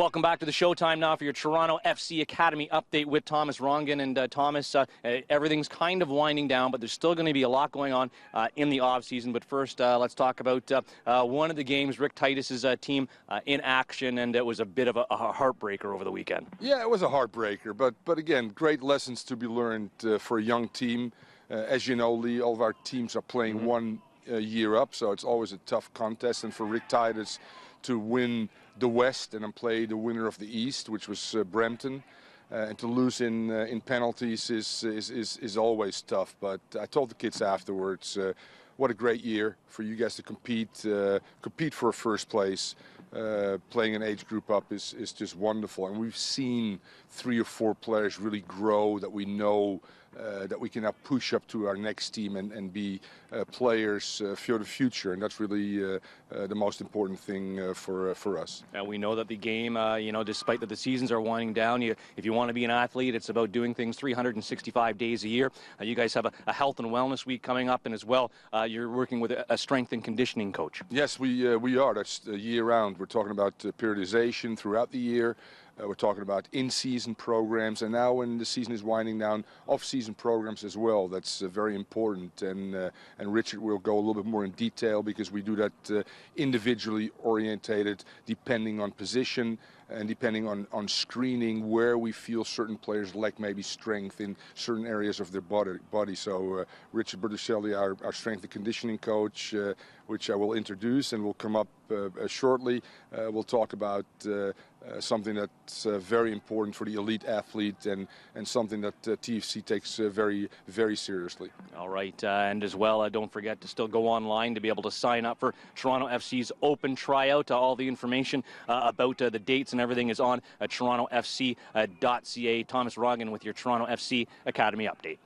Welcome back to the showtime now for your Toronto FC Academy update with Thomas Rongen. And Thomas, everything's kind of winding down, but there's still going to be a lot going on in the off-season. But first, let's talk about one of the games, Rick Titus's team in action, and it was a bit of a heartbreaker over the weekend. Yeah, it was a heartbreaker, but again, great lessons to be learned for a young team. As you know, Lee, all of our teams are playing one year up, so it's always a tough contest. And for Rick Titus to win the West and then play the winner of the East, which was Brampton, and to lose in penalties is always tough. But I told the kids afterwards, what a great year for you guys to compete for a first place. Playing an age group up is just wonderful, and we've seen 3 or 4 players really grow that we know that we can now push up to our next team and be players for the future, and that's really the most important thing for us. And we know that the game, despite that the seasons are winding down, if you want to be an athlete, it's about doing things 365 days a year. You guys have a health and wellness week coming up, and as well, you're working with a strength and conditioning coach. Yes, we are. That's year-round. We're talking about periodization throughout the year. We're talking about in-season programs, and now when the season is winding down, off-season programs as well. That's very important, and Richard will go a little bit more in detail because we do that individually orientated, depending on position and depending on screening where we feel certain players lack maybe strength in certain areas of their body. So Richard Bertucelli, our strength and conditioning coach, which I will introduce and will come up shortly, we'll talk about something that's very important for the elite athlete and something that TFC takes very, very seriously. All right, and as well, don't forget to still go online to be able to sign up for Toronto FC's open tryout. All the information about the dates and everything is on torontofc.ca. Thomas Rongen with your Toronto FC Academy update.